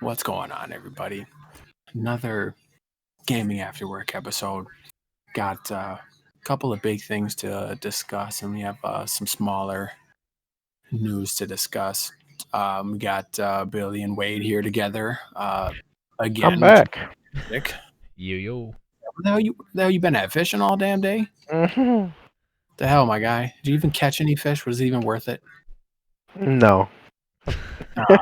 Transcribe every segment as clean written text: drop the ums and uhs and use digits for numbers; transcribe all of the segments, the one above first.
What's going on, everybody? Another Gaming After Work episode. Got a couple of big things to discuss, and we have some smaller news to discuss. We got Billy and Wade here together again. I'm back. Nick, Yo. where the hell you been at? Fishing all damn day? Mm-hmm. The hell, my guy? Did you even catch any fish? Was it even worth it? No. Uh,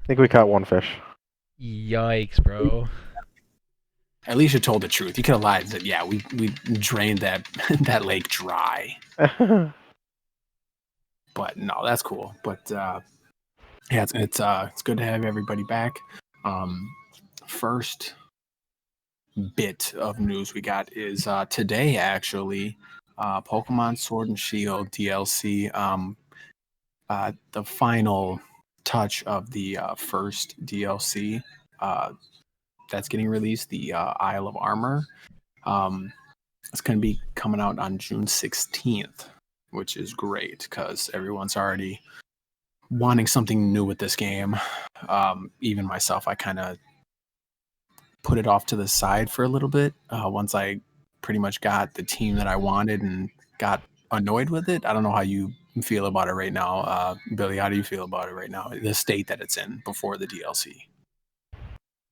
I think we caught one fish. Yikes, bro. At least you told the truth. You could have lied and said, "Yeah, we drained that that lake dry." But no, that's cool. But yeah, it's good to have everybody back. First bit of news we got is today actually, Pokemon Sword and Shield DLC. The final touch of the first DLC that's getting released, the Isle of Armor. It's going to be coming out on June 16th, which is great because everyone's already wanting something new with this game. Even myself, I kind of put it off to the side for a little bit once I pretty much got the team that I wanted and got annoyed with it. I don't know how you feel about it right now. Billy, how do you feel about it right now? The state that it's in before the DLC.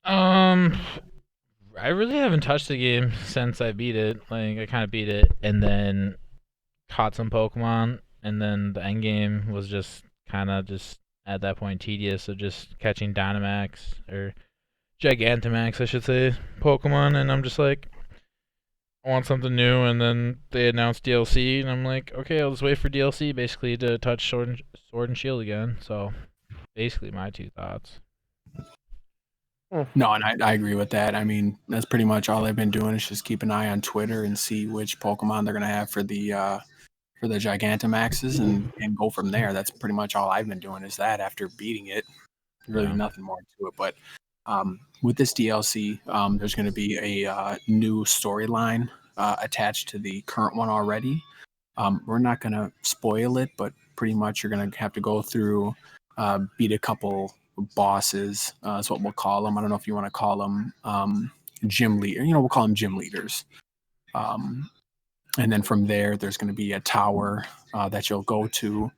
I really haven't touched the game since I beat it. Like, I kind of beat it and then caught some Pokemon, and then the end game was just kind of just at that point tedious of just catching Dynamax or Gigantamax, I should say, Pokemon, and I'm just like, I want something new, and then they announced DLC, and I'm like, okay, I'll just wait for DLC basically to touch Sword and Shield again. So, basically, my two thoughts. No, and I agree with that. I mean, that's pretty much all I've been doing is just keep an eye on Twitter and see which Pokemon they're gonna have for the Gigantamaxes and go from there. That's pretty much all I've been doing is that after beating it. Really nothing more to it. But with this DLC, there's going to be a new storyline attached to the current one already. We're not going to spoil it, but pretty much you're going to have to go through, beat a couple bosses. That's what we'll call them. I don't know if you want to call them gym leader. We'll call them gym leaders. And then from there's going to be a tower that you'll go to.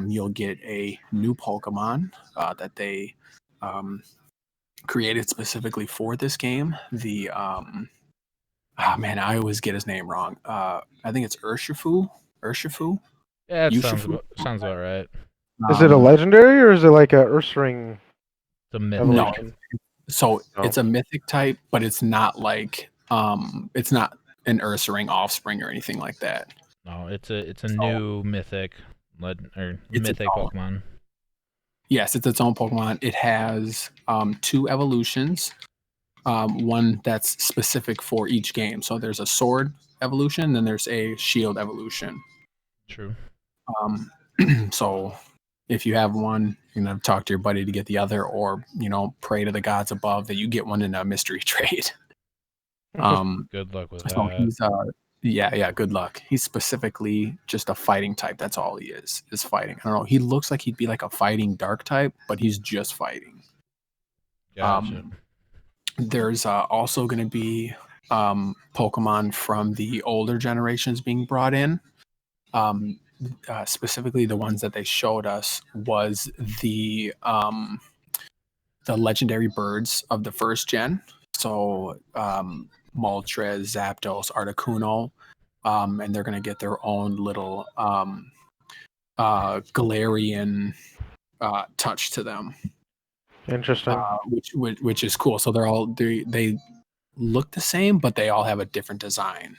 You'll get a new Pokemon that they created specifically for this game. The man, I always get his name wrong. I think it's Urshifu. Yeah, it sounds Urshifu? about right. Is it a legendary or is it like a Ursaring? The mythic. No, evolution? it's a mythic type, but it's not like it's not an Ursaring offspring or anything like that. No, it's a new mythic mythic Pokemon. Yes, it's its own Pokemon. It has two evolutions. One that's specific for each game. So there's a sword evolution, then there's a shield evolution. True. So if you have one, talk to your buddy to get the other, or pray to the gods above that you get one in a mystery trade. Good luck with so that. he's good luck. He's specifically just a fighting type. That's all he is fighting. I don't know. He looks like he'd be like a fighting dark type, but he's just fighting. Gotcha. There's also going to be Pokemon from the older generations being brought in. Specifically, the ones that they showed us was the legendary birds of the first gen. So Moltres, Zapdos, Articuno, and they're going to get their own little Galarian touch to them. Interesting. Which is cool. So they look the same, but they all have a different design.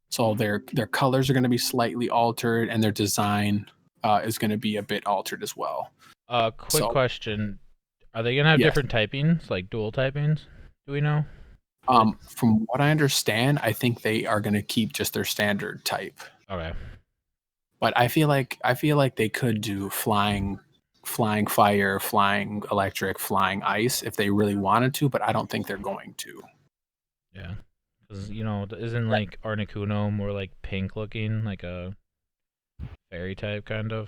So their colors are going to be slightly altered, and their design is going to be a bit altered as well. Quick question: are they gonna have different typings, like dual typings? Do we know? From what I understand, I think they are going to keep just their standard type. Okay. But I feel like they could do flying fire, flying electric, flying ice if they really wanted to, but I don't think they're going to. Yeah, because isn't like Articuno more like pink looking, like a fairy type kind of?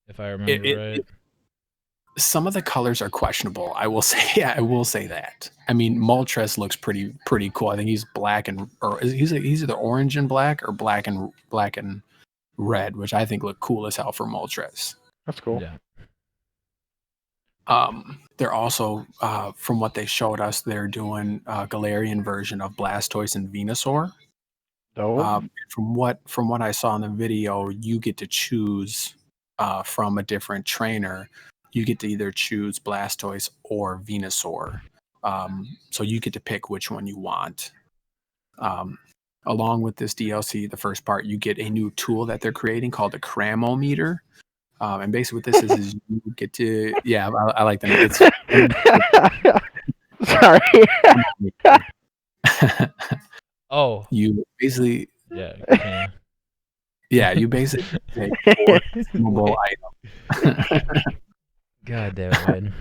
If I remember right. some of the colors are questionable. I will say, yeah, I will say that. I mean, Moltres looks pretty cool. I think he's black or he's either orange and black or black and red, which I think look cool as hell for Moltres. That's cool. Yeah. They're also, from what they showed us, they're doing a Galarian version of Blastoise and Venusaur. Dope. From what I saw in the video, you get to choose from a different trainer. You get to either choose Blastoise or Venusaur. So you get to pick which one you want. Along with this DLC, the first part, you get a new tool that they're creating called the Cramometer. And basically what this is you get to, yeah, I like that. Sorry. Oh. You basically, yeah. Yeah, you basically take 4 consumable items. God damn it, man.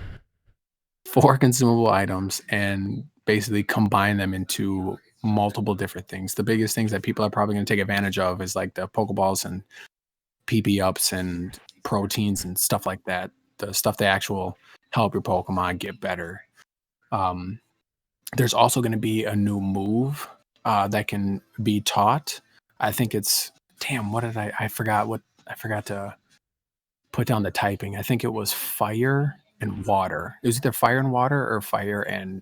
4 consumable items and basically combine them into multiple different things. The biggest things that people are probably going to take advantage of is like the Pokeballs and PP ups and proteins and stuff like that. The stuff that actual help your Pokemon get better. There's also going to be a new move that can be taught. I think it's what did I forgot to put down the typing. I think it was fire and water. It was either fire and water or fire and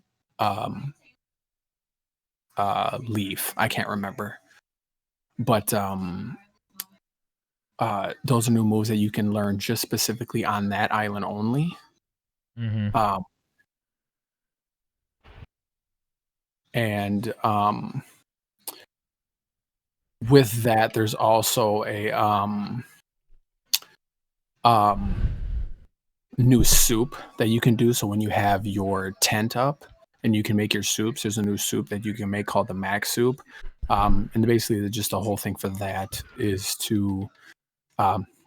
leaf. I can't remember. But those are new moves that you can learn just specifically on that island only. Mm-hmm. And with that, there's also a new soup that you can do. So when you have your tent up and you can make your soups, there's a new soup that you can make called the Max Soup. And basically just the whole thing for that is to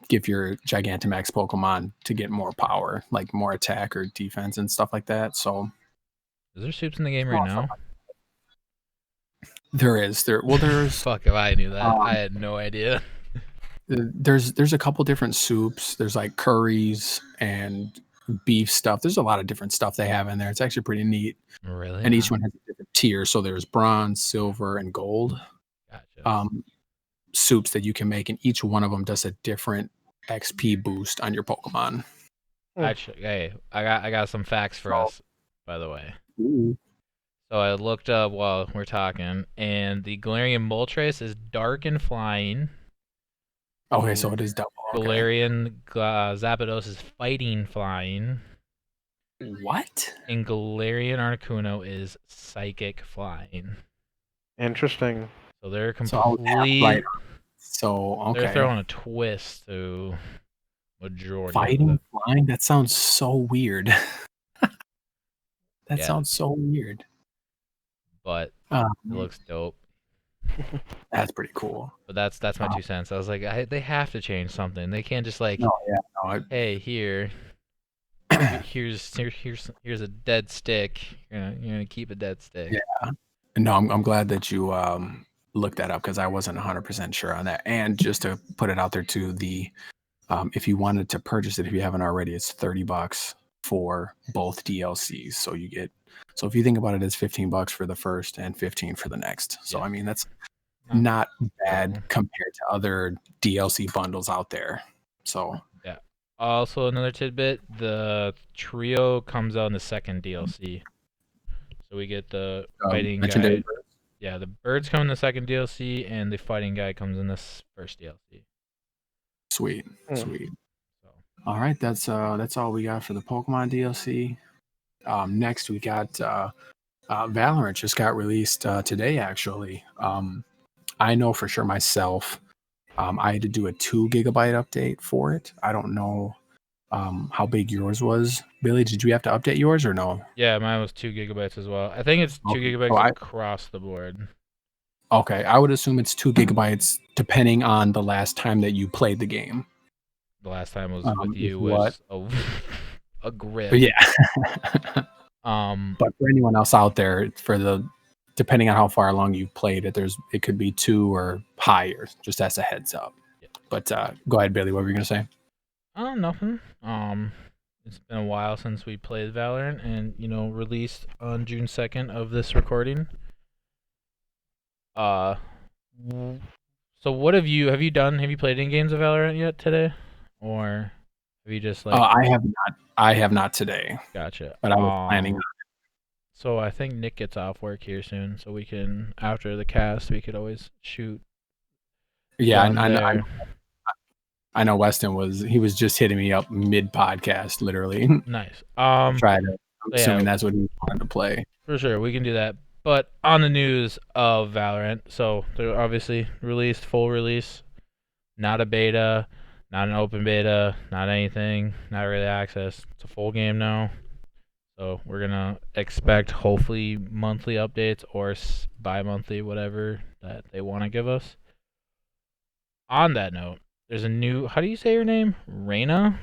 give your Gigantamax Pokemon to get more power, like more attack or defense and stuff like that. So is there soups in the game right now? There's fuck if I knew that. I had no idea. There's a couple different soups. There's like curries and beef stuff. There's a lot of different stuff they have in there. It's actually pretty neat. Really? And each one has a different tier. So there's bronze, silver, and gold. Gotcha. Soups that you can make, and each one of them does a different XP boost on your Pokemon. Actually, hey, I got some facts for us, by the way. Ooh. So I looked up while we're talking, and the Galarian Moltres is dark and flying. Okay, so it is double. Galarian Zapdos is fighting flying. What? And Galarian Articuno is psychic flying. Interesting. So they're complete. So okay. They're throwing a twist to majority. Fighting flying? That sounds so weird. That sounds so weird. But it looks dope. That's pretty cool. But that's my 2 cents. I was like, they have to change something. They can't just like, hey, here's a dead stick. You're gonna keep a dead stick. Yeah. No, I'm glad that you looked that up because I wasn't 100% sure on that. And just to put it out there too, if you wanted to purchase it, if you haven't already, it's $30 for both DLCs. So if you think about it, it's $15 for the first and $15 for the next. So I mean that's not bad compared to other DLC bundles out there. So yeah. Also another tidbit: the trio comes out in the second DLC. So we get the fighting guy. Yeah, the birds come in the second DLC, and the fighting guy comes in this first DLC. Sweet. So. All right, that's all we got for the Pokemon DLC. Next, we got Valorant just got released today. Actually, I know for sure myself. I had to do a 2 GB update for it. I don't know how big yours was. Billy, did you have to update yours or no? Yeah, mine was 2 GB as well. I think it's 2 GB across the board. Okay, I would assume it's 2 GB depending on the last time that you played the game. The last time was with you was a grip. But yeah. But for anyone else out there, depending on how far along you've played it, it could be 2 or higher, just as a heads up. Yeah. But go ahead, Billy. What were you gonna say? Nothing. It's been a while since we played Valorant, and released on June 2nd of this recording. Uh, so what have you done? Have you played any games of Valorant yet today, or have you just like? I have not. I have not today, Gotcha. but I was planning. So I think Nick gets off work here soon, so we can, after the cast, we could always shoot. Yeah, there. I know Weston was just hitting me up mid podcast, literally. Nice. I'm assuming yeah, that's what he wanted to play. For sure, we can do that. But on the news of Valorant, so they're obviously released, full release, not a beta, not an open beta, not anything, not really access. It's a full game now. So we're gonna expect hopefully monthly updates or bi-monthly, whatever that they want to give us. On that note, there's a new. How do you say your name? Reyna.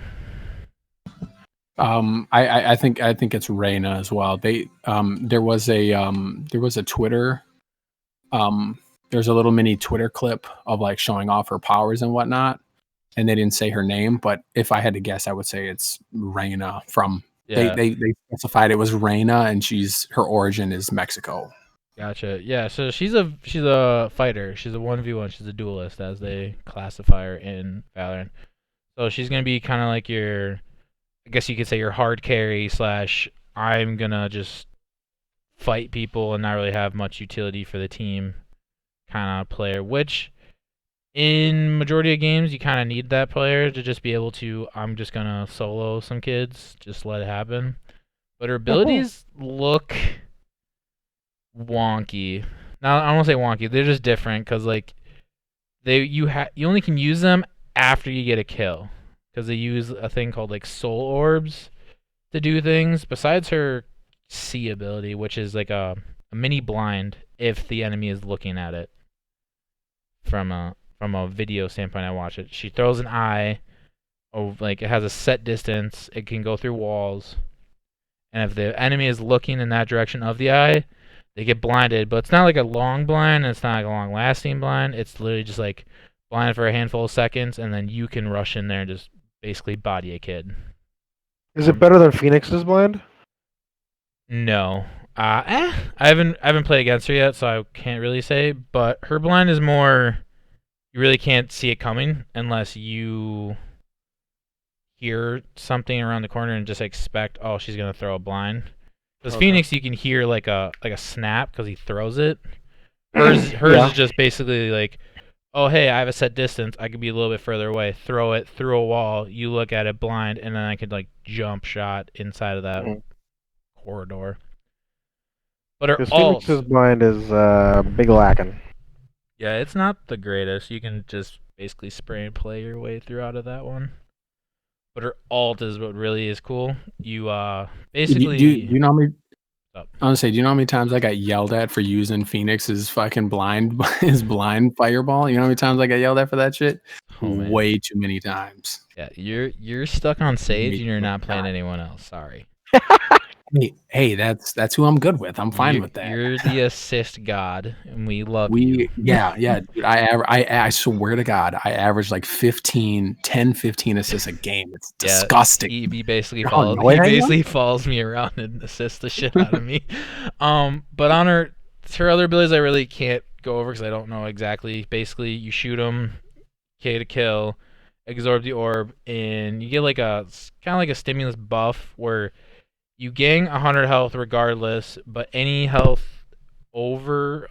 I think it's Reyna as well. They there was a Twitter there's a little mini Twitter clip of like showing off her powers and whatnot, and they didn't say her name, but if I had to guess, I would say it's Reyna from. Yeah. They specified it was Reyna, and her origin is Mexico. Gotcha. Yeah, so she's a fighter. She's a 1v1. She's a duelist, as they classify her in Valorant. So she's gonna be kind of like your, I guess you could say, your hard carry slash I'm gonna just fight people and not really have much utility for the team kind of player. Which in majority of games you kind of need that player to just be able to, I'm just gonna solo some kids, just let it happen. But her abilities look wonky. Now I don't want to say wonky. They're just different because like you only can use them after you get a kill, because they use a thing called like soul orbs to do things. Besides her C ability, which is like a mini blind if the enemy is looking at it. From a video standpoint, I watch it. She throws an eye. Oh, like it has a set distance. It can go through walls, and if the enemy is looking in that direction of the eye, they get blinded. But it's not like a long blind, and it's not like a long-lasting blind. It's literally just like blind for a handful of seconds, and then you can rush in there and just basically body a kid. Is it better than Phoenix's blind? No. I haven't played against her yet, so I can't really say. But her blind is more, you really can't see it coming unless you hear something around the corner and just expect, oh, she's gonna throw a blind. Because Phoenix, you can hear like a snap because he throws it. Hers is just basically like, oh hey, I have a set distance. I could be a little bit further away. Throw it through a wall. You look at it blind, and then I could like jump shot inside of that corridor. But her Phoenix's blind is big lacking. Yeah, it's not the greatest. You can just basically spray and play your way through out of that one. But her alt is what really is cool. You basically. Do you know how many? I was gonna say, do you know how many times I got yelled at for using Phoenix's fucking blind fireball? You know how many times I got yelled at for that shit? Way too many times. Yeah, you're stuck on Sage and you're not playing anyone else. Sorry. Hey, that's who I'm good with. I'm fine with that. You're the assist god, and we love you. Yeah, dude, I swear to God, I average like 10, 15 assists a game. It's disgusting. He basically follows me around and assists the shit out of me. But on her other abilities, I really can't go over because I don't know exactly. Basically, you shoot him, K to kill, absorb the orb, and you get like a kind of like a stimulus buff where you gain 100 health regardless, but any health over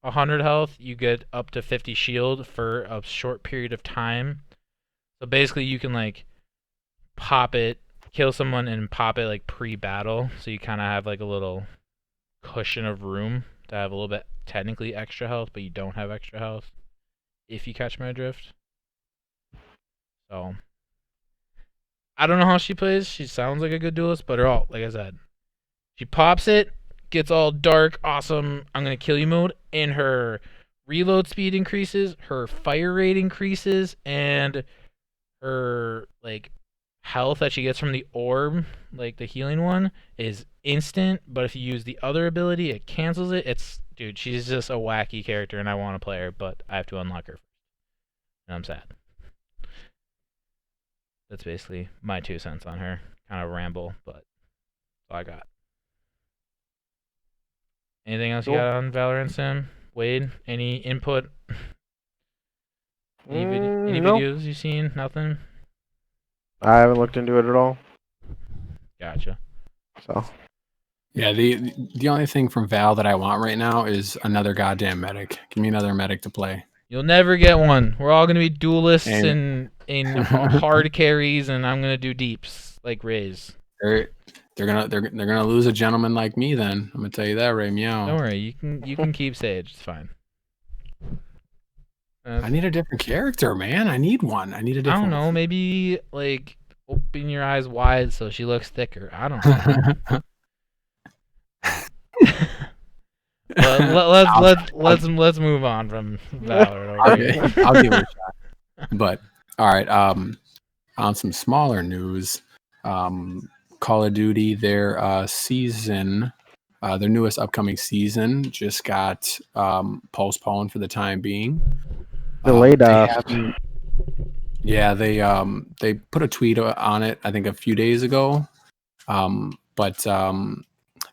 100 health, you get up to 50 shield for a short period of time. So basically, you can like pop it, kill someone, and pop it like pre-battle. So you kind of have like a little cushion of room to have a little bit technically extra health, but you don't have extra health, if you catch my drift. So I don't know how she plays. She sounds like a good duelist, but her ult, like I said, she pops it, gets all dark, awesome, I'm going to kill you mode, and her reload speed increases, her fire rate increases, and her like health that she gets from the orb, like the healing one, is instant, but if you use the other ability, it cancels it. Dude, she's just a wacky character, and I want to play her, but I have to unlock her first. And I'm sad. That's basically my 2 cents on her. kind of ramble, but that's all I got. Anything else you Cool. got on Valorant Sim? Wade, any input? Any No, videos you seen? Nothing? I haven't looked into it at all. Gotcha. So Yeah, the only thing from Val that I want right now is another goddamn medic. Give me another medic to play. You'll never get one. We're all gonna be duelists And- and hard carries, and I'm gonna do deeps like Rays. they're gonna lose a gentleman like me. Then I'm gonna tell you that, Ray Meow. Don't worry, you can keep Sage. It's fine. I need a different character, man. I need one. I need a I different. don't know. Maybe like open your eyes wide so she looks thicker. I don't know. But let's move on from Valorant. Okay, I'll give it a shot. But all right, on some smaller news, Call of Duty, their season, their newest upcoming season just got postponed for the time being. delayed. Yeah, they put a tweet on it, I think a few days ago, but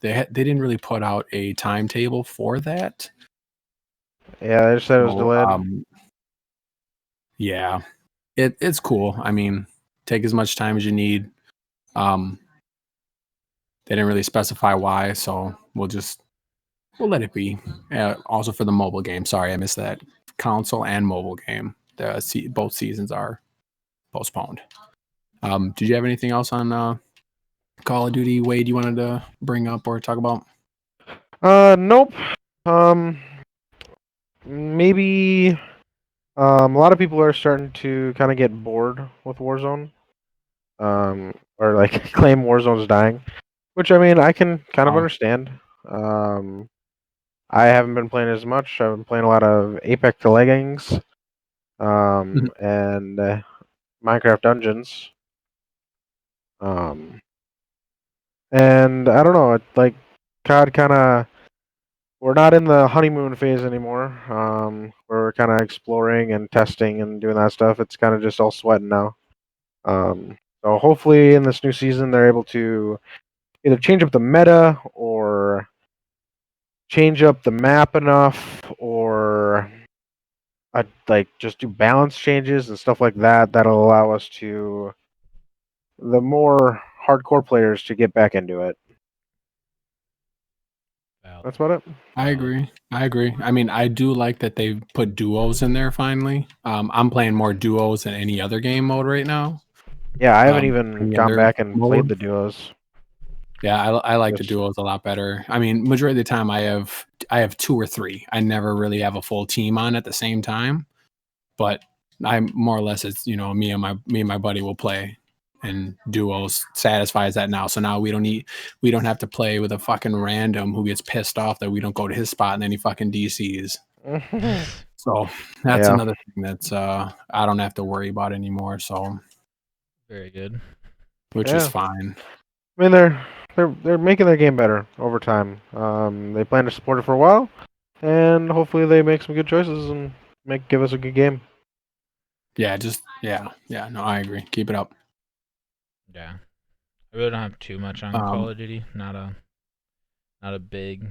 they didn't really put out a timetable for that. Yeah, they just said it was delayed. Yeah, it's cool. I mean, take as much time as you need. They didn't really specify why, so we'll let it be. Also for the mobile game, sorry, I missed that. Console and mobile game, both seasons are postponed. Did you have anything else on Call of Duty, Wade, you wanted to bring up or talk about? Nope. Maybe. A lot of people are starting to kind of get bored with Warzone. Or like claim Warzone's dying, which I mean I can kind of understand. I haven't been playing as much. I've been playing a lot of Apex Leggings, and Minecraft Dungeons. And I don't know. Like COD kind of. We're not in the honeymoon phase anymore. We're kind of exploring and testing and doing that stuff. It's kind of just all sweating now. So hopefully in this new season they're able to either change up the meta or change up the map enough, or like just do balance changes and stuff like that. That'll allow us to the more hardcore players to get back into it. That's about it. I agree. I mean, I do like that they put duos in there finally. I'm playing more duos than any other game mode right now. Yeah, I haven't even gone back and played the duos. Yeah, I like the duos a lot better. I mean, majority of the time I have two or three. I never really have a full team on at the same time. But I'm more or less, it's me and my buddy will play, and duos satisfies that now. So now we don't have to play with a fucking random who gets pissed off that we don't go to his spot and then he fucking DCs. So that's another thing that's I don't have to worry about anymore. So very good, which is fine. I mean, they're making their game better over time. They plan to support it for a while, and hopefully they make some good choices and give us a good game. Yeah, no, I agree. Keep it up. Yeah, I really don't have too much on Call of Duty. Not a big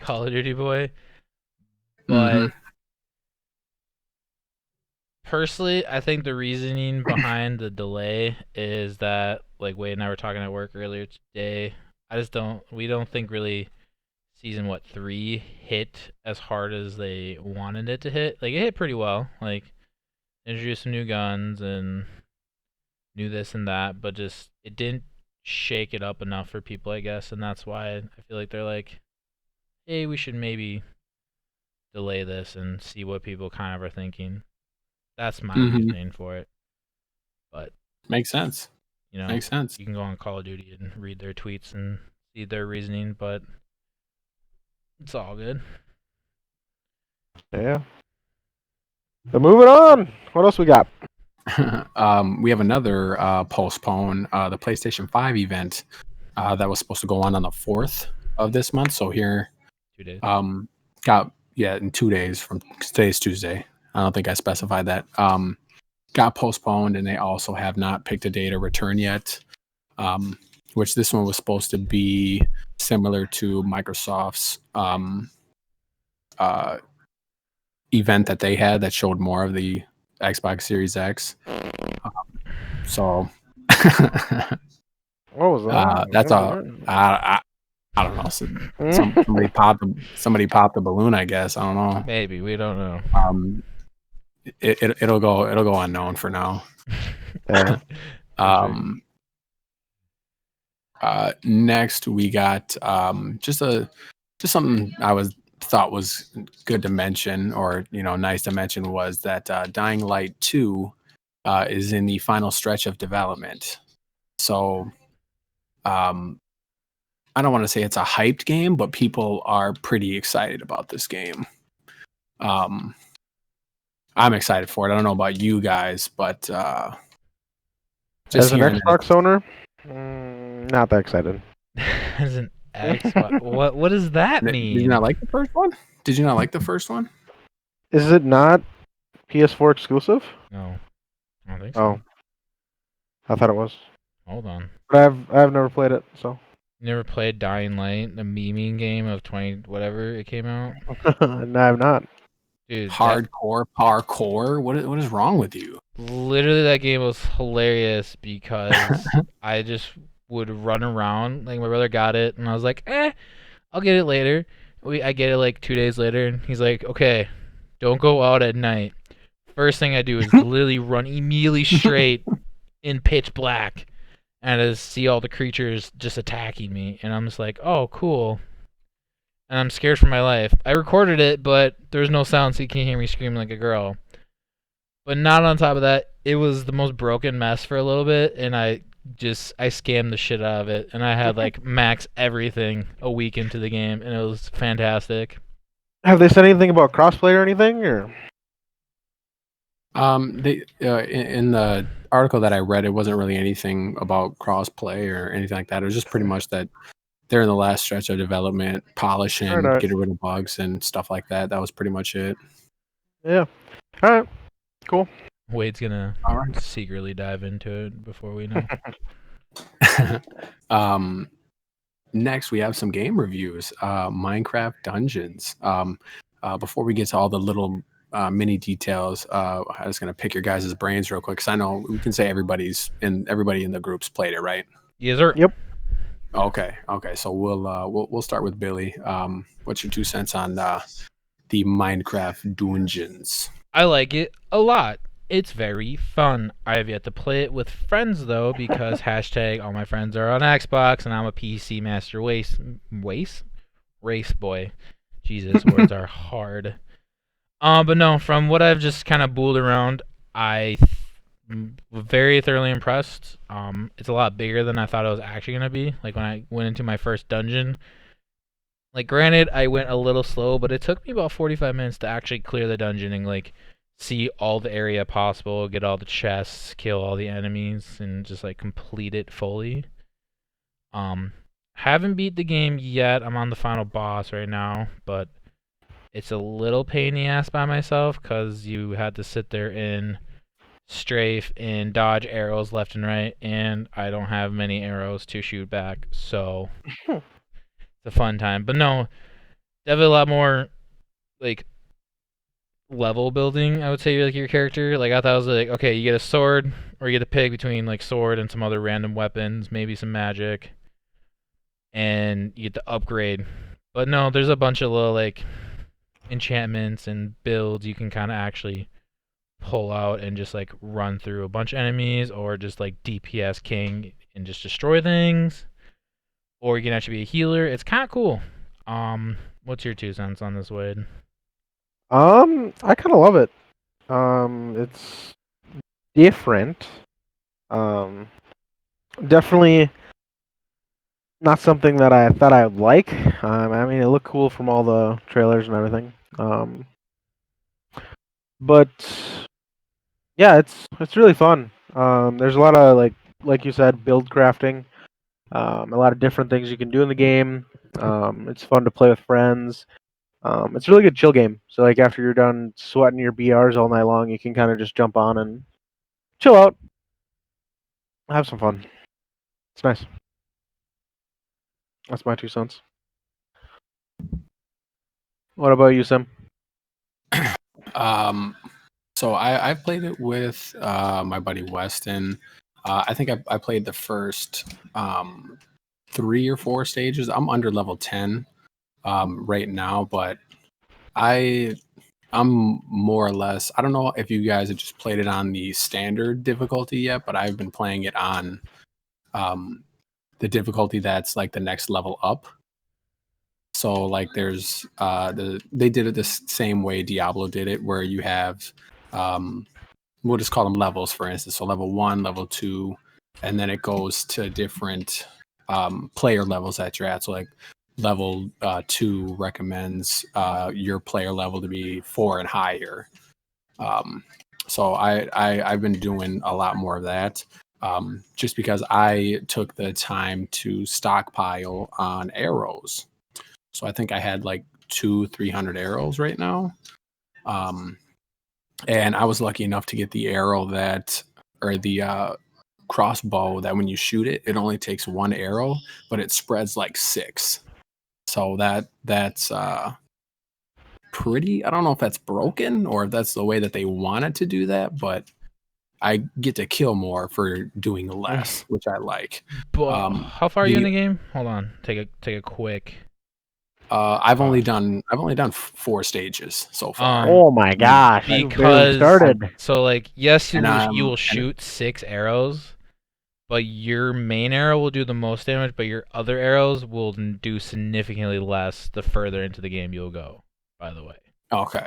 Call of Duty boy, but personally, I think the reasoning behind the delay is that, like Wade and I were talking at work earlier today, we don't think really season 3 hit as hard as they wanted it to hit. Like, it hit pretty well. Like, introduced some new guns and new this and that, but just it didn't shake it up enough for people, I guess, and that's why I feel like they're like, hey, we should maybe delay this and see what people kind of are thinking. That's my reasoning for it. But makes sense. Makes sense. You can go on Call of Duty and read their tweets and see their reasoning, but it's all good. Yeah. So moving on. What else we got? We have another postpone, the PlayStation 5 event that was supposed to go on the 4th of this month. So here, 2 days. In 2 days from today's Tuesday. I don't think I specified that. Got postponed, and they also have not picked a day to return yet. which this one was supposed to be similar to Microsoft's event that they had that showed more of the Xbox Series X. So What was that? that's all. I don't know. So somebody popped a balloon. I guess I don't know. Maybe we don't know. It'll go unknown for now. Yeah. Next we got just something I thought was good to mention, or nice to mention, was that Dying Light 2 is in the final stretch of development. So I don't want to say it's a hyped game, but people are pretty excited about this game. I'm excited for it. I don't know about you guys, but as an Xbox owner, not that excited. As an Xbox, what does that mean? Did you not like the first one? Did you not like the first one? Is it not PS4 exclusive? No, I don't think so. Oh, I thought it was. Hold on. But I've never played it, so. Never played Dying Light, the memeing game of 20 whatever it came out. No, I've not. Dude, hardcore parkour. What is wrong with you? Literally, that game was hilarious because I just would run around. Like, my brother got it, and I was like, I'll get it later. I get it like 2 days later, and he's like, okay, don't go out at night. First thing I do is literally run immediately straight in pitch black, and I see all the creatures just attacking me, and I'm just like, oh, cool. And I'm scared for my life. I recorded it, but there's no sound, so you can't hear me screaming like a girl. But not on top of that, it was the most broken mess for a little bit, and I scammed the shit out of it, and I had like max everything a week into the game, and it was fantastic. Have they said anything about crossplay or anything, or? They in the article that I read, it wasn't really anything about crossplay or anything like that. It was just pretty much that they're in the last stretch of development, polishing, getting rid of bugs and stuff like that. That was pretty much it. Yeah. All right. Cool. Wade's gonna secretly dive into it before we know. Next, we have some game reviews. Minecraft Dungeons. Before we get to all the little mini details, I was gonna pick your guys' brains real quick, because I know we can say everybody in the group's played it, right? Yes, sir. Yep. Okay. So we'll start with Billy. What's your 2 cents on the Minecraft Dungeons? I like it a lot. It's very fun. I have yet to play it with friends though, because hashtag all my friends are on Xbox and I'm a PC master race boy. Jesus, words are hard. But no, from what I've just kind of booled around, I'm very thoroughly impressed. It's a lot bigger than I thought it was actually gonna be. Like when I went into my first dungeon. Like, granted, I went a little slow, but it took me about 45 minutes to actually clear the dungeon and, like, see all the area possible, get all the chests, kill all the enemies, and just, like, complete it fully. Haven't beat the game yet. I'm on the final boss right now, but it's a little pain in the ass by myself because you had to sit there and strafe and dodge arrows left and right, and I don't have many arrows to shoot back, so... a fun time. But no, definitely a lot more like level building, I would say, like your character. Like I thought it was like, okay, you get a sword, or you get to pick between like sword and some other random weapons, maybe some magic, and you get to upgrade. But no, there's a bunch of little like enchantments and builds you can kind of actually pull out and just like run through a bunch of enemies, or just like DPS king and just destroy things. Or you can actually be a healer. It's kind of cool. What's your 2 cents on this, Wade? I kind of love it. It's different. Definitely not something that I thought I would like. I mean, it looked cool from all the trailers and everything. But yeah, it's really fun. There's a lot of like you said, build crafting. A lot of different things you can do in the game. It's fun to play with friends. It's a really good chill game. So like after you're done sweating your BRs all night long, you can kind of just jump on and chill out, have some fun. It's nice. That's my 2 cents. What about you, Sim? So I've played it with my buddy Weston. I think I played the first 3 or 4 stages. I'm under level 10 right now, but I'm more or less. I don't know if you guys have just played it on the standard difficulty yet, but I've been playing it on the difficulty that's like the next level up. So like there's they did it the same way Diablo did it, where you have we'll just call them levels, for instance. So level 1, level 2, and then it goes to different player levels that you're at. So like level 2 recommends your player level to be 4 and higher. So I've been doing a lot more of that. Just because I took the time to stockpile on arrows. So I think I had like 200-300 arrows right now. And I was lucky enough to get the arrow that, or the crossbow that when you shoot it, it only takes 1 arrow, but it spreads like 6. So that's pretty. I don't know if that's broken or if that's the way that they wanted to do that, but I get to kill more for doing less, which I like. But how far are you in the game? Hold on, take a quick. I've only done 4 stages so far. Oh my gosh! You barely Because started. so like yes, you And will shoot 6 arrows, but your main arrow will do the most damage, but your other arrows will do significantly less the further into the game you'll go. By the way. Okay,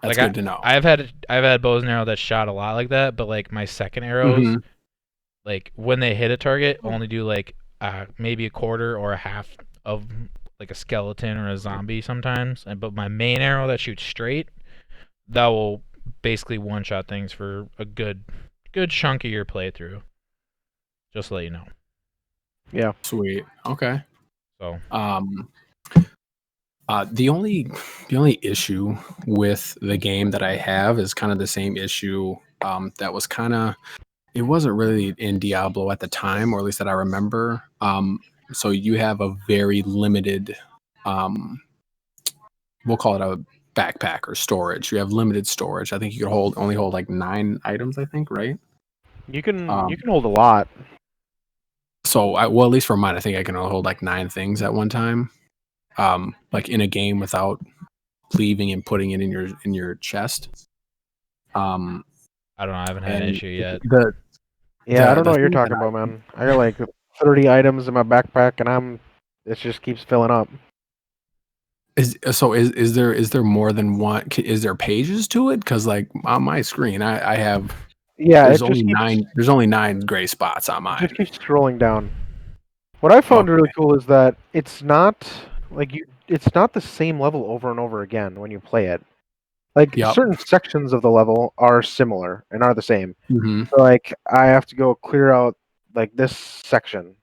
that's Like good to know. I've had bows and arrow that shot a lot like that, but like my second arrows, like when they hit a target, only do like maybe a quarter or a half of like a skeleton or a zombie sometimes. But my main arrow that shoots straight, that will basically one shot things for a good chunk of your playthrough. Just to let you know. Yeah. Sweet. Okay. So the only issue with the game that I have is kind of the same issue that was kind of, it wasn't really in Diablo at the time, or at least that I remember. So you have a very limited, we'll call it a backpack or storage. You have limited storage. I think you could only hold like 9 items, I think, right? You can hold a lot. So well, at least for mine, I think I can only hold like 9 things at one time. Like in a game without leaving and putting it in your chest. I don't know. I haven't had an issue yet. I don't know what you're talking about, man. I got like 30 items in my backpack, and it just keeps filling up. Is there more than one? Is there pages to it? Because like on my screen, I have. Yeah, there's only 9. There's only 9 gray spots on mine. It just keeps scrolling down. What I found really cool is that it's not like it's not the same level over and over again when you play it. Like certain sections of the level are similar and are the same. So like I have to go clear out like this section.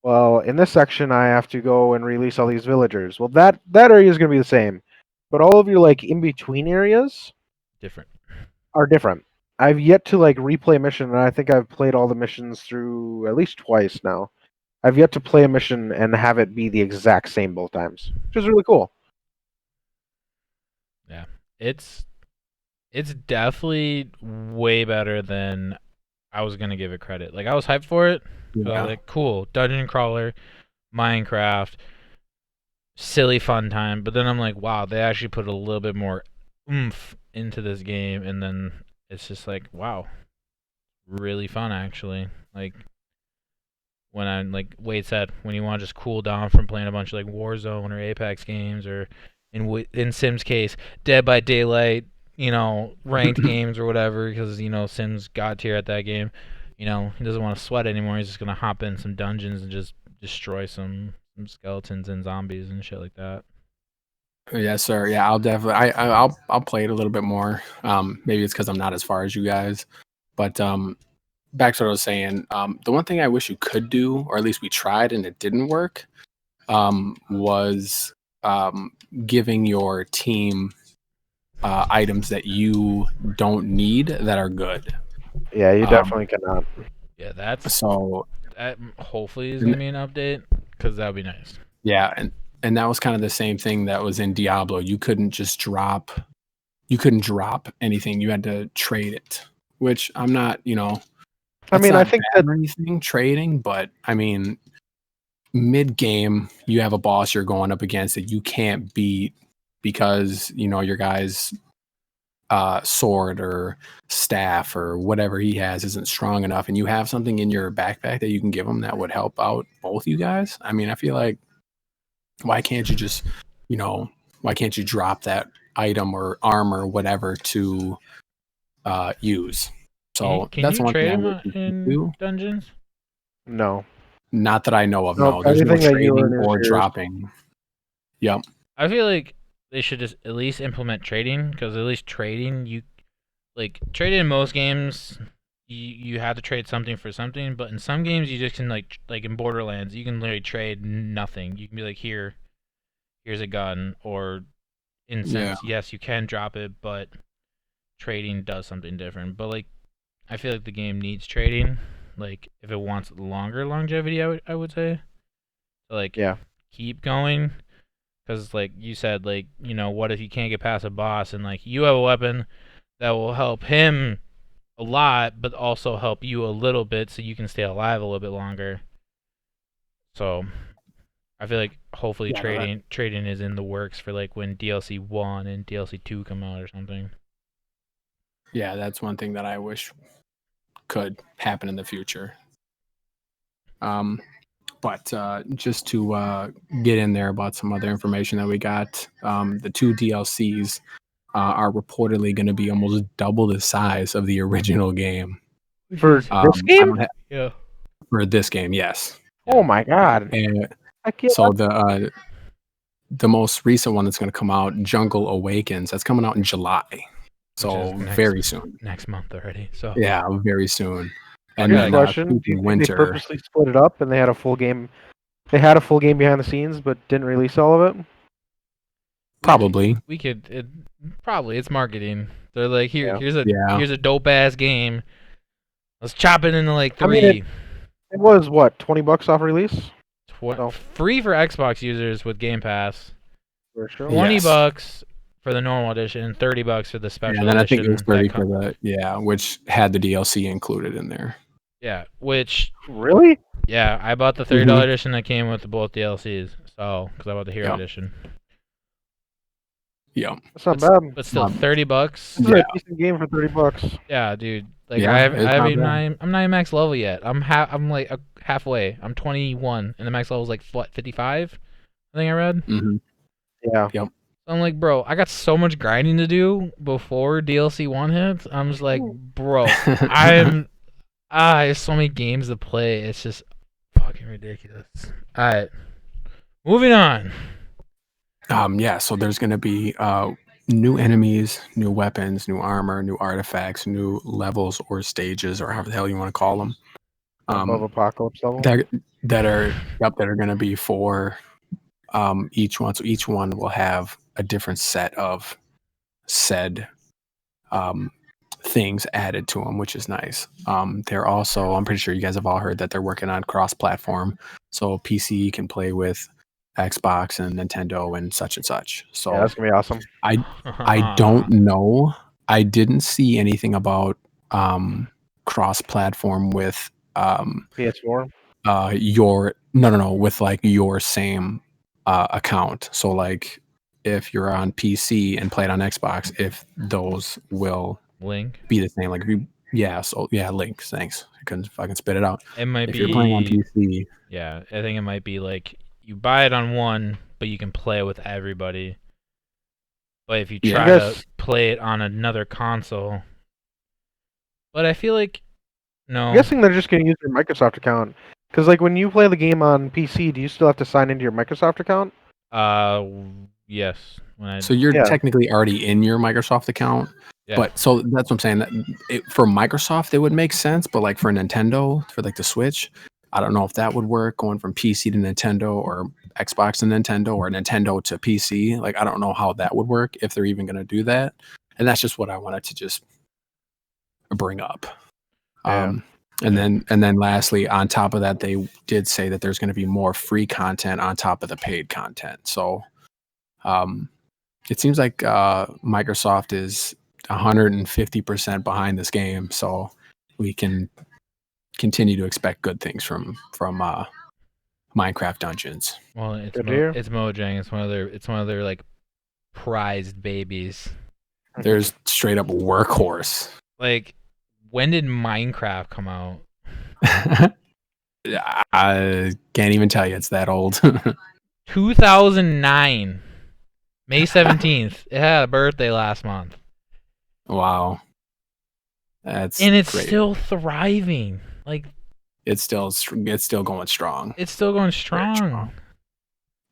Well, in this section I have to go and release all these villagers. Well, that area is going to be the same, but all of your like in between areas are different. I've yet to like replay a mission, and I think I've played all the missions through at least twice now. I've yet to play a mission and have it be the exact same both times, which is really cool. Yeah, it's definitely way better than I was gonna give it credit. Like I was hyped for it. Yeah. I was like, cool, dungeon crawler, Minecraft, silly fun time. But then I'm like, wow, they actually put a little bit more oomph into this game, and then it's just like, wow, really fun actually. Like when I'm like Wade said, when you want to just cool down from playing a bunch of like Warzone or Apex games, or in Sim's case, Dead by Daylight, ranked games or whatever, because Sim's god tier at that game. He doesn't want to sweat anymore. He's just gonna hop in some dungeons and just destroy some skeletons and zombies and shit like that. Yes, sir. Yeah, I'll definitely. I'll play it a little bit more. Maybe it's because I'm not as far as you guys, but back to what I was saying. The one thing I wish you could do, or at least we tried and it didn't work, was giving your team items that you don't need that are good. Yeah, you definitely cannot. Yeah, that's so hopefully is gonna be an update because that would be nice. Yeah, and that was kind of the same thing that was in Diablo. You couldn't just drop. You couldn't drop anything. You had to trade it, which I'm not. I mean, I not think bad that or anything trading, but I mean, mid game you have a boss you're going up against that you can't beat because your guy's sword or staff or whatever he has isn't strong enough, and you have something in your backpack that you can give him that would help out both you guys. I mean, I feel like why can't you just why can't you drop that item or armor or whatever to use? So Can that's you one thing trade I them wish we could in do. dungeons? no. Not that I know of. Nope, No, there's no everything that you trading earn is or yours. dropping. Yep. I feel like they should just at least implement trading because at least trading trading in most games you have to trade something for something, but in some games you just can like in Borderlands you can literally trade nothing. You can be like here's a gun, or in sense yes you can drop it, but trading does something different. But like I feel like the game needs trading, like if it wants longer longevity, I would say. So, like Yeah. keep going, because like you said, like what if you can't get past a boss and like you have a weapon that will help him a lot, but also help you a little bit, so you can stay alive a little bit longer. So I feel like hopefully trading is in the works for like when DLC 1 and DLC 2 come out or something. Yeah, that's one thing that I wish could happen in the future. But just to get in there about some other information that we got, the 2 DLCs are reportedly going to be almost double the size of the original game. For this I game? don't Yeah. for this game, yes. Oh my god. And Heck yeah. so the most recent one that's going to come out, Jungle Awakens, that's coming out in July. So very soon. Next month already. So yeah, very soon. And Here's then a question. Do you think Winter. they purposely split it up and they had a full game? They had a full game behind the scenes, but didn't release all of it. Probably. Probably it's marketing. They're like, here's a dope ass game. Let's chop it into like 3. I mean, it was what, $20 off release? Free for Xbox users with Game Pass. For sure. $20 for the normal edition, and $30 for the special edition. And then I think it was 30 for the which had the DLC included in there. Yeah, which really? Yeah, I bought the $30 edition that came with both DLCs. So because I bought the Hero edition. Yeah, that's not bad. But still, $30. This is a decent game for $30. Yeah, dude. Like I'm not even max level yet. I'm like halfway. I'm 21, and the max level is like what, 55? I think I read. Mm-hmm. Yeah. Yep. I'm like, bro, I got so much grinding to do before DLC 1 hits. I'm just like, bro, I have so many games to play. It's just fucking ridiculous. All right, moving on. Yeah, so there's gonna be new enemies, new weapons, new armor, new artifacts, new levels or stages, or however the hell you want to call them. Above apocalypse level. That are gonna be for each one. So each one will have a different set of said things added to them, which is nice. They're also, I'm pretty sure you guys have all heard that they're working on cross-platform, so PC can play with Xbox and Nintendo and such. So yeah, that's gonna be awesome. I don't know. I didn't see anything about cross-platform with PS4. with like your same account. So like if you're on PC and play it on Xbox, if those will be the same. Like if you links. Thanks. I couldn't fucking spit it out. It might if be you're playing on PC. Yeah, I think it might be like you buy it on one, but you can play it with everybody. But if you try to play it on another console, but I feel like no. I'm guessing they're just gonna use your Microsoft account. Because like when you play the game on PC, do you still have to sign into your Microsoft account? Yes. So you're technically already in your Microsoft account. Yeah. But so that's what I'm saying. That for Microsoft, it would make sense. But like for Nintendo, for like the Switch, I don't know if that would work going from PC to Nintendo or Xbox to Nintendo or Nintendo to PC. Like, I don't know how that would work if they're even going to do that. And that's just what I wanted to just bring up. Yeah. And then lastly, on top of that, they did say that there's going to be more free content on top of the paid content. So it seems like Microsoft is 150% behind this game. So we can continue to expect good things from Minecraft Dungeons. Well, it's Good to hear. it's Mojang. It's one of their like prized babies. There's straight up workhorse. Like, when did Minecraft come out? I can't even tell you, it's that old. 2009, May 17th. It had a birthday last month, Wow, that's and it's great. still thriving. Like, It's still going strong. it's still going strong.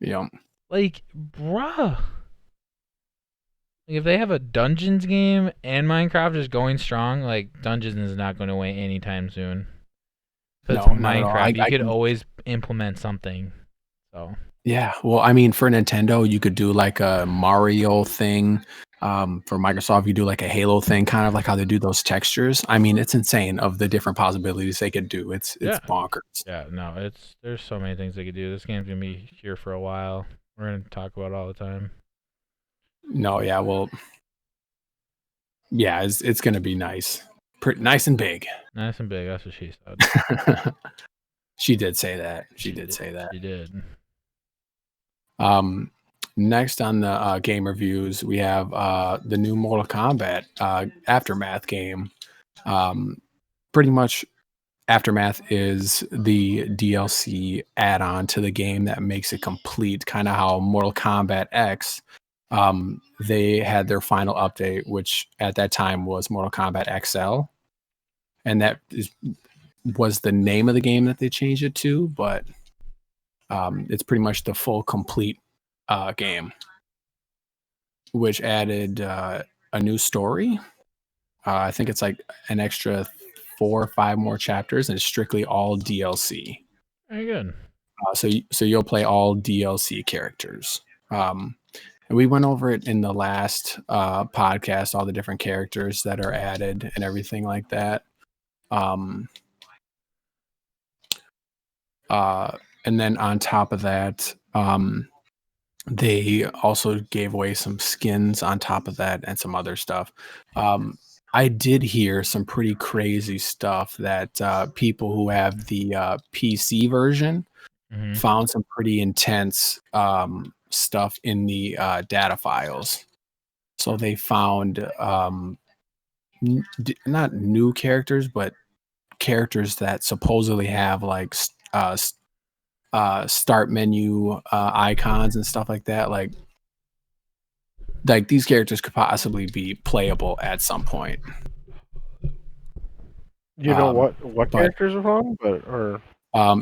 Yeah. Like, bruh. Like, if they have a Dungeons game and Minecraft is going strong, like, Dungeons is not going away anytime soon. Because No, not at all. Minecraft, you could always implement something. So Yeah, well, I mean, for Nintendo, you could do like a Mario thing. For Microsoft, you do like a Halo thing, kind of like how they do those textures. I mean, it's insane of the different possibilities they could do. It's Yeah. bonkers. yeah, no, there's so many things they could do. This game's gonna be here for a while. We're gonna talk about it all the time. No, yeah, well, yeah, it's gonna be nice, nice and big. Nice and big. That's what she said. She did say that. She did say that. She did. Next on the game reviews, we have the new Mortal Kombat Aftermath game. Pretty much, Aftermath is the DLC add-on to the game that makes it complete, kind of how Mortal Kombat X, they had their final update, which at that time was Mortal Kombat XL. And that was the name of the game that they changed it to, but it's pretty much the full complete game, which added a new story. I think it's like an extra 4 or 5 more chapters, and it's strictly all DLC. Very good. So you'll play all DLC characters. And we went over it in the last podcast, all the different characters that are added and everything like that. And then on top of that, they also gave away some skins on top of that and some other stuff. I did hear some pretty crazy stuff that people who have the PC version found some pretty intense stuff in the data files. So they found not new characters, but characters that supposedly have like start menu icons and stuff like that. Like these characters could possibly be playable at some point. You know what characters are from,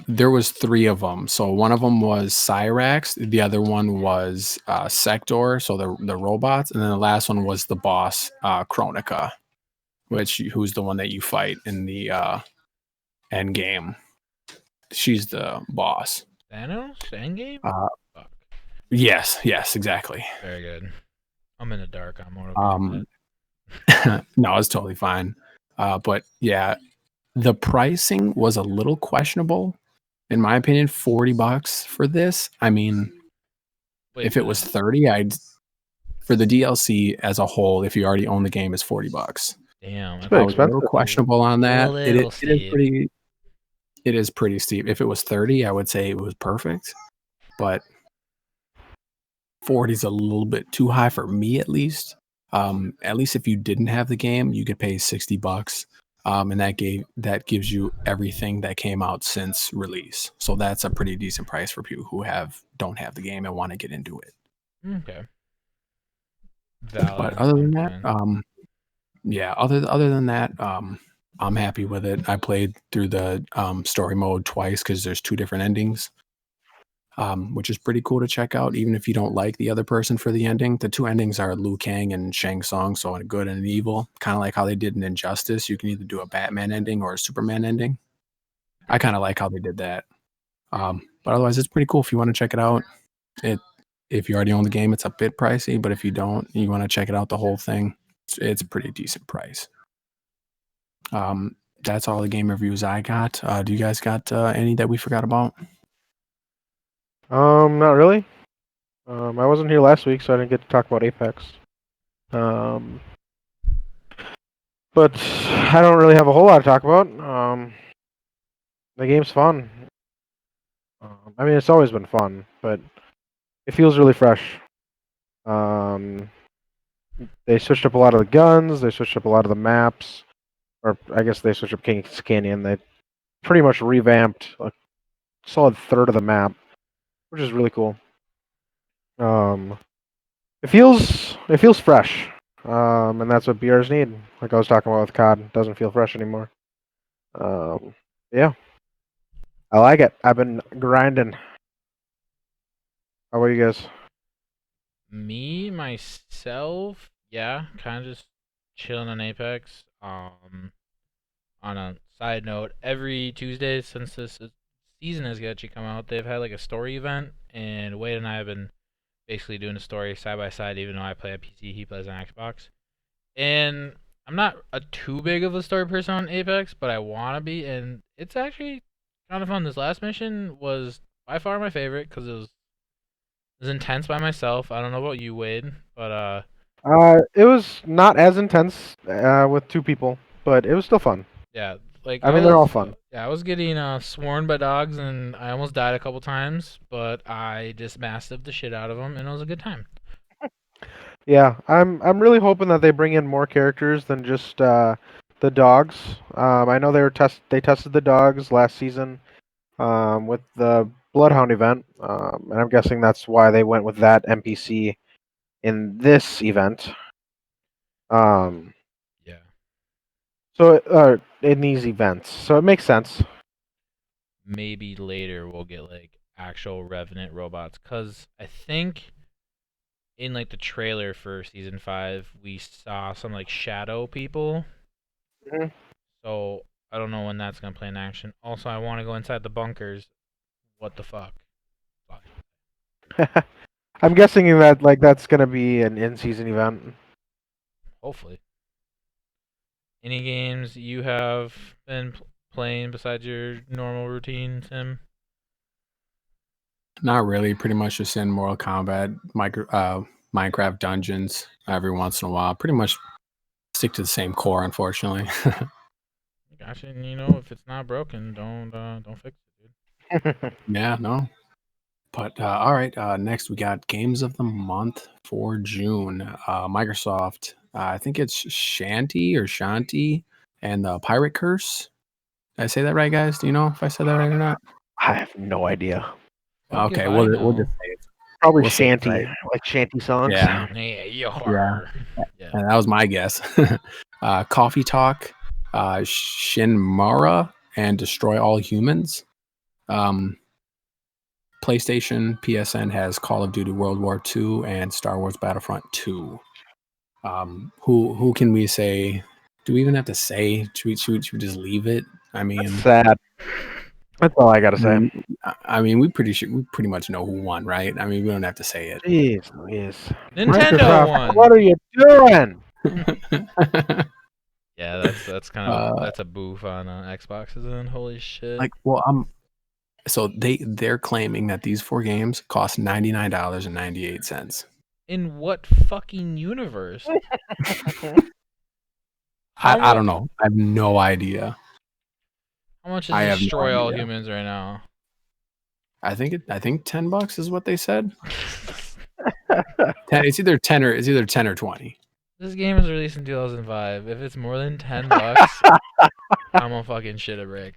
there was 3 of them. So one of them was Cyrax, the other one was Sector, so the robots, and then the last one was the boss Chronica, who's the one that you fight in the end game. She's the boss. Thanos? Endgame? Fuck. Yes, exactly. Very good. I'm in the dark on Mortal Kombat. No, it's totally fine. But yeah, the pricing was a little questionable, in my opinion. $40 for this. I mean, if it was 30, for the DLC as a whole, if you already own the game, is $40. Damn, it's I was a little questionable on that. It is pretty steep. If it was 30, I would say it was perfect, but 40 is a little bit too high for me, at least. At least if you didn't have the game, you could pay $60, and that gives you everything that came out since release. So that's a pretty decent price for people who don't have the game and want to get into it. Okay. But other than that, other than that, I'm happy with it. I played through the story mode twice because there's 2 different endings, which is pretty cool to check out, even if you don't like the other person for the ending. The 2 endings are Liu Kang and Shang Tsung, so a good and an evil, kind of like how they did in Injustice. You can either do a Batman ending or a Superman ending. I kind of like how they did that. But otherwise, it's pretty cool if you want to check it out. If you already own the game, it's a bit pricey, but if you don't, you want to check it out, the whole thing, it's a pretty decent price. that's all the game reviews I got. Do you guys got any that we forgot about? Not really. I wasn't here last week, so I didn't get to talk about Apex. But I don't really have a whole lot to talk about. The game's fun. I mean, it's always been fun, but it feels really fresh. They switched up a lot of the guns. They switched up a lot of the maps, or I guess they switched up King's Canyon. They pretty much revamped a solid third of the map, which is really cool. It feels fresh, and that's what BRs need. Like I was talking about with COD, it doesn't feel fresh anymore. Yeah, I like it. I've been grinding. How about you guys? Me, myself, yeah, kind of just chilling on Apex. On a side note, every Tuesday since this season has actually come out, they've had like a story event, and Wade and I have been basically doing a story side by side. Even though I play on PC, he plays on Xbox, and I'm not a too big of a story person on Apex, but I want to be, and it's actually kind of fun. This last mission was by far my favorite because it was intense by myself. I don't know about you, Wade, but It was not as intense with two people, but it was still fun. yeah, like I mean, they're all fun. yeah, I was getting sworn by dogs, and I almost died a couple times, but I just mastiffed the shit out of them, and it was a good time. Yeah, I'm really hoping that they bring in more characters than just the dogs. I know they tested the dogs last season with the Bloodhound event, and I'm guessing that's why they went with that NPC in this event. Um, Yeah, so in these events, so it makes sense. maybe later we'll get like actual Revenant robots, cause I think in like the trailer for season 5 we saw some like shadow people. Mhm. So I don't know when that's gonna play in action. Also, I want to go inside the bunkers. What the fuck? I'm guessing that that's gonna be an in-season event. Hopefully. Any games you have been playing besides your normal routine, Tim? Not really. Pretty much just in Mortal Kombat, Minecraft dungeons every once in a while. Pretty much stick to the same core, unfortunately. Gotcha. And if it's not broken, don't fix it, dude. Yeah, no. But all right, next we got games of the month for June. Microsoft, I think it's Shanty and the Pirate Curse. Did I say that right, guys? Do you know if I said that right or not? I have no idea. Fuck if Okay, I we'll know. just say it. Probably We'll say it shanty, right. like shanty songs. Yeah, Yeah, yeah, Yeah. and that was my guess. Coffee Talk, Shinmara, and Destroy All Humans. PlayStation, PSN has Call of Duty World War II and Star Wars Battlefront 2. Who can we say? Do we even have to say? Should we just leave it? I mean, That's sad. That's all I gotta I say. mean, we pretty much know who won, right? I mean, we don't have to say it. Jeez Louise. Nintendo Microsoft, what won. are you doing? Yeah, that's kind of uh, that's a boof on Xboxes and holy shit. like, well, so they're claiming that these 4 games cost $99.98. In what fucking universe? How I much? don't know. I have no idea. How much is I have no Destroy All idea. Humans right now? I think $10 is what they said. 10, it's either 10 or 20. This game was released in 2005. If it's more than $10, I'm gonna fucking shit a brick.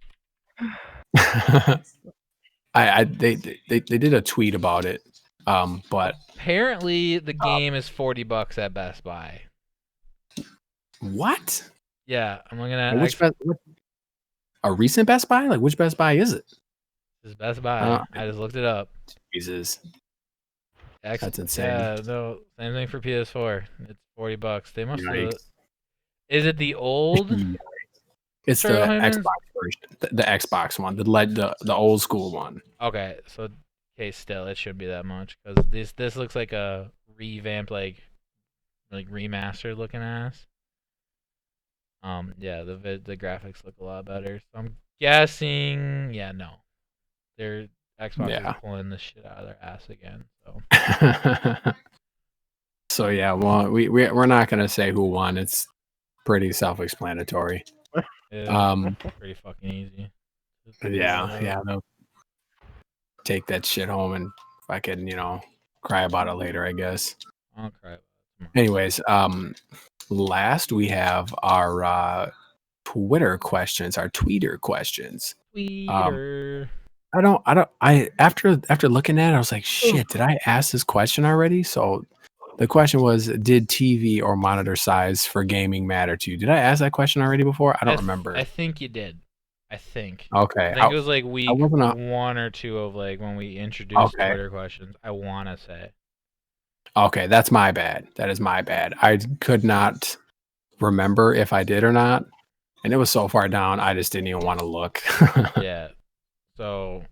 They did a tweet about it. But Apparently, the game is $40 at Best Buy. what? Yeah, I'm looking Like, at a recent Best Buy? Like, which Best Buy is it? This is Best Buy. I just looked it up. Jesus, that's insane. Yeah, no, same thing for PS4. It's $40. They must have. Yikes. Is it the old? It's Destroy All the Humans? Xbox version, the Xbox one, the old school one. Okay, so still it should be that much because this looks like a revamped like remastered looking ass. Yeah, the graphics look a lot better. So I'm guessing, yeah, no, their Xbox is Yeah. pulling this shit out of their ass again. So So yeah, well, we're not gonna say who won. It's pretty self-explanatory. it's pretty fucking easy. Yeah, they'll take that shit home and fucking, cry about it later, I guess. I'll cry about it tomorrow. Anyways, last we have our Twitter questions, our tweeter questions. Tweeter. After looking at it, I was like, shit, did I ask this question already? So the question was, did TV or monitor size for gaming matter to you? Did I ask that question already before? I don't remember. I think you did. I think. Okay. I think it was like week wasn't 1 or 2 of like when we introduced Okay. Twitter questions. I want to say. Okay, that's my bad. That is my bad. I could not remember if I did or not. And it was so far down, I just didn't even want to look. Yeah. So.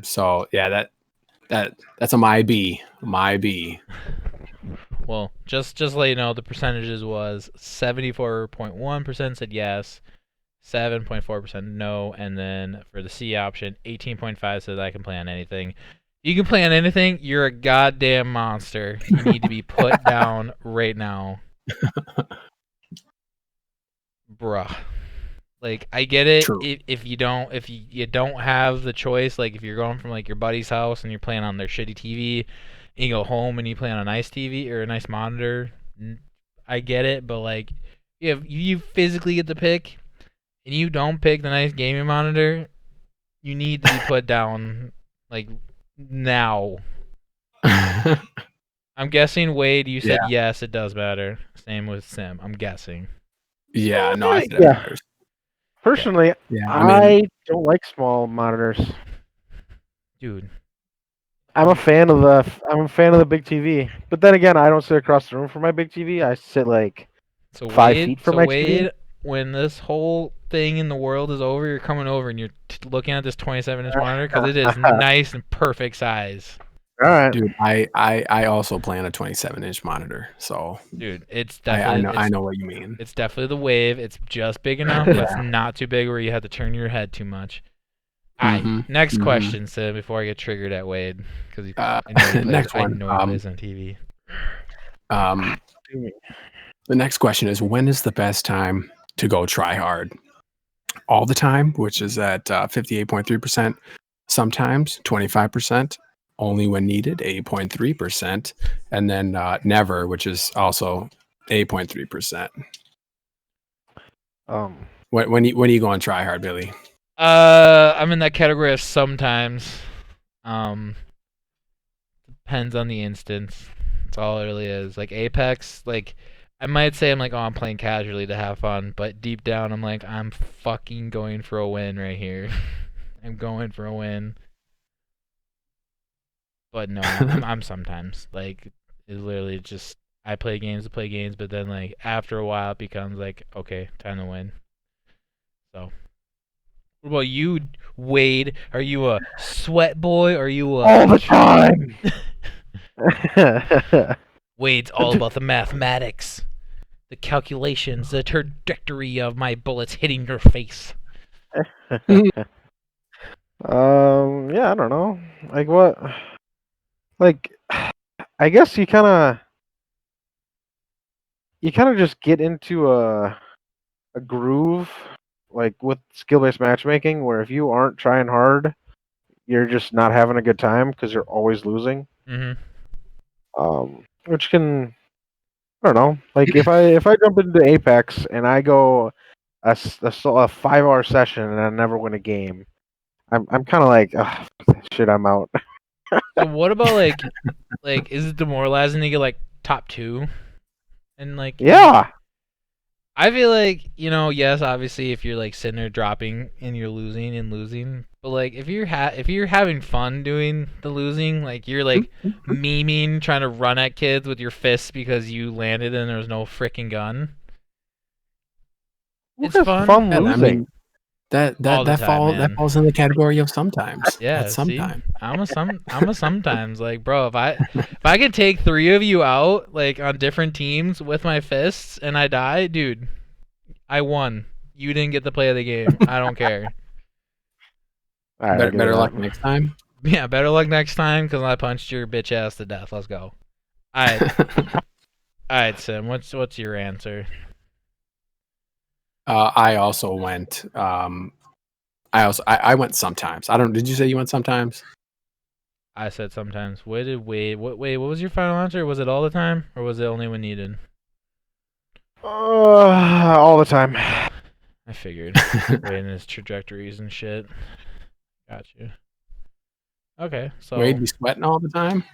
So yeah, that's a my B. My B. Well, just let you know, the percentages was 74.1% said yes, 7.4% no, and then for the C option, 18.5 said I can play on anything. You can play on anything. You're a goddamn monster. You need to be put down right now, bruh. Like, I get it. True. If you don't have the choice, like if you're going from like your buddy's house and you're playing on their shitty TV, and you go home and you play on a nice TV or a nice monitor, I get it. But like, if you physically get the pick, and you don't pick the nice gaming monitor, you need to be put down like now. I'm guessing, Wade, you said yes, it does matter. Same with Sim. I'm guessing. Yeah, no, I said Yeah. Personally, yeah, I don't like small monitors. Dude, I'm a fan of the big TV. But then again, I don't sit across the room from my big TV. I sit like 5 feet from my TV. When this whole thing in the world is over, you're coming over and you're looking at this 27-inch monitor because it is nice and perfect size. All right, dude. I also play on a 27-inch monitor, so dude, it's definitely I know what you mean. It's definitely the wave. It's just big enough, but it's not too big where you have to turn your head too much. All right, next question, Sid, before I get triggered at Wade, because I know he plays on TV. The next question is, when is the best time to go try hard? All the time, which is at 58.3%. Sometimes 25%. Only when needed, 8.3%. And then never, which is also 8.3%. When are you going try hard, Billy? I'm in that category of sometimes. Depends on the instance. That's all it really is. Like Apex, like I might say I'm like, oh, I'm playing casually to have fun, but deep down I'm like, I'm fucking going for a win right here. I'm going for a win. But no, I'm sometimes like, it's literally just I play games to play games, but then like after a while it becomes like, okay, time to win. So. What about you, Wade? Are you a sweat boy? Or are you all the time? Wade's all about the mathematics, the calculations, the trajectory of my bullets hitting your face. Yeah, I don't know. Like what? Like, I guess you kind of just get into a groove, like with skill-based matchmaking, where if you aren't trying hard, you're just not having a good time because you're always losing. Which can, I don't know. Like if I jump into Apex and I go a 5-hour session and I never win a game, I'm kind of like, shit, I'm out. So what about like is it demoralizing to get like top 2? And like yeah. I feel like, yes, obviously if you're like sitting there dropping and you're losing, but like if you're having fun doing the losing, like you're like memeing, trying to run at kids with your fists because you landed and there was no freaking gun. It's fun losing. I mean, that falls in the category of sometimes. Yeah, that's sometimes. See? I'm a sometimes. Like, bro, if I could take 3 of you out like on different teams with my fists and I die, dude, I won. You didn't get the play of the game. I don't care. All right, Better luck next time. Yeah, better luck next time because I punched your bitch ass to death. Let's go. All right, Sim. What's your answer? I also went. I went sometimes. I don't. Did you say you went sometimes? I said sometimes. What was your final answer? Was it all the time, or was it only when needed? All the time. I figured. Waiting his trajectories and shit. Got you. Okay, so Wade be sweating all the time.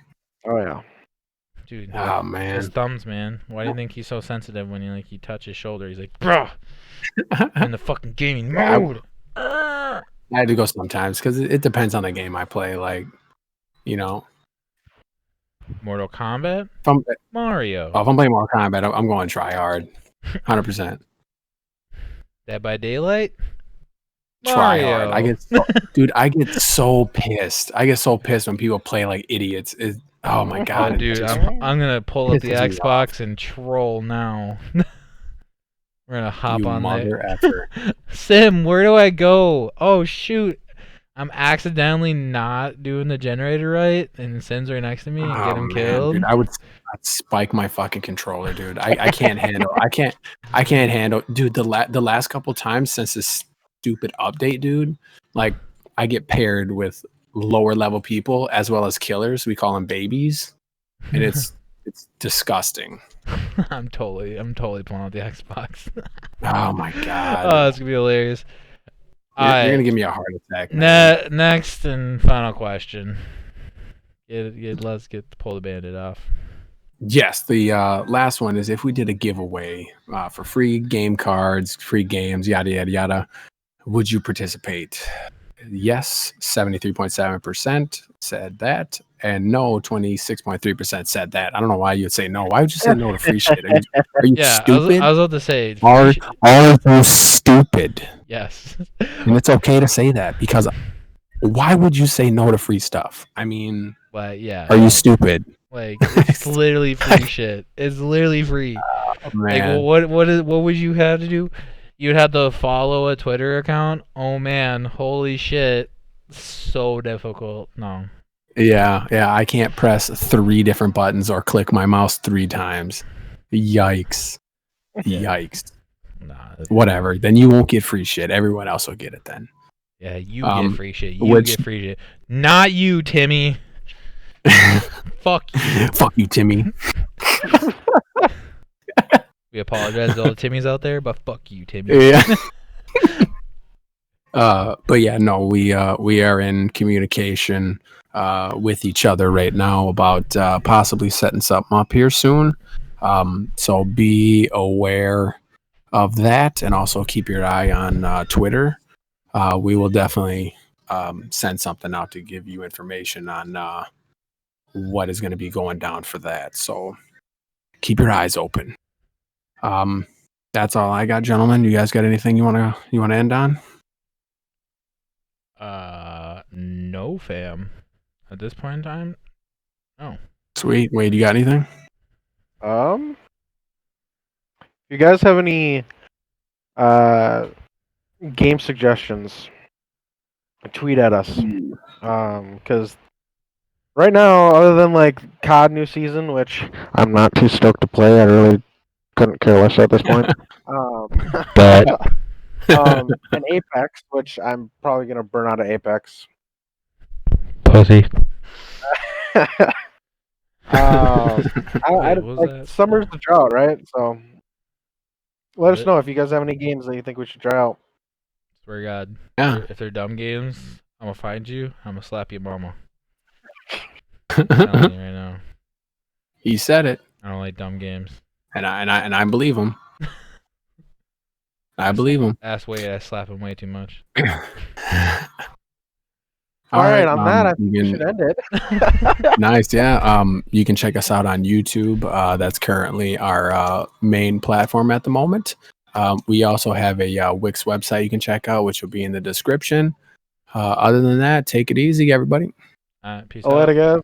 Oh yeah. dude, Oh man. his thumbs, man. Why do you think he's so sensitive when you touch his shoulder? He's like, bro, I'm in the fucking gaming mode. I had to go sometimes because it depends on the game I play. Like, you know, Mortal Kombat, if Mario, I'm playing Mortal Kombat, I'm going to try hard, 100%. Dead by Daylight, Try Mario. hard. Dude, I get so pissed. I get so pissed when people play like idiots. Oh my god, Oh, dude, just I'm gonna pull up the pisses me Xbox and troll now. We're gonna hop you on mother there. effer. Sim, where do I go? Oh shoot, I'm accidentally not doing the generator right, and Sim's right next to me and get him killed. Dude, I'd spike my fucking controller, dude. I can't handle. I can't handle. Dude, the last couple times since this stupid update, dude, like I get paired with lower level people as well as killers. We call them babies, and it's disgusting. I'm totally pulling out the Xbox. Oh my god. Oh, it's gonna be hilarious. You're gonna give me a heart attack. Next and final question. Let's pull the bandit off. Yes, the last one is if we did a giveaway for free game cards, free games, yada yada yada, would you participate? Yes, 73.7% said that, and no, 26.3% said that. I don't know why you'd say no. Why would you say no to free shit? Are you stupid? I was about to say. Are you stupid? Yes. And it's okay to say that because why would you say no to free stuff? I mean, yeah. Are you stupid? Like it's literally free shit. It's literally free. Man. Like what would you have to do? You'd have to follow a Twitter account. Oh man, holy shit. So difficult. No. Yeah, I can't press 3 different buttons or click my mouse 3 times. Yikes. Yikes. Nah. Whatever. Then you won't get free shit. Everyone else will get it then. Yeah, you get free shit. Get free shit. Not you, Timmy. Fuck you. Fuck you, Timmy. We apologize to all the Timmys out there, but fuck you, Timmy. Yeah. But yeah, no, we are in communication with each other right now about possibly setting something up here soon. So be aware of that, and also keep your eye on Twitter. We will definitely send something out to give you information on what is going to be going down for that. So keep your eyes open. That's all I got, gentlemen. You guys got anything you wanna end on? No, fam. At this point in time, no. Sweet. Wade, you got anything? If you guys have any game suggestions, tweet at us. Because right now, other than like COD new season, which I'm not too stoked to play, I really couldn't care less at this point. And Apex, which I'm probably gonna burn out of Apex. Pussy. Summer's the drought, right? So let us know if you guys have any games that you think we should try out. Swear to God. Yeah. If they're dumb games, I'm gonna find you. I'm gonna slap your mama. I'm telling you right now. He said it. I don't like dumb games. And I believe him. I believe him. Ass Wade, I slap him way too much. All right, on that, I think we should end it. Nice, yeah. You can check us out on YouTube. That's currently our main platform at the moment. We also have a Wix website you can check out, which will be in the description. Other than that, take it easy, everybody. Peace out. Later, guys.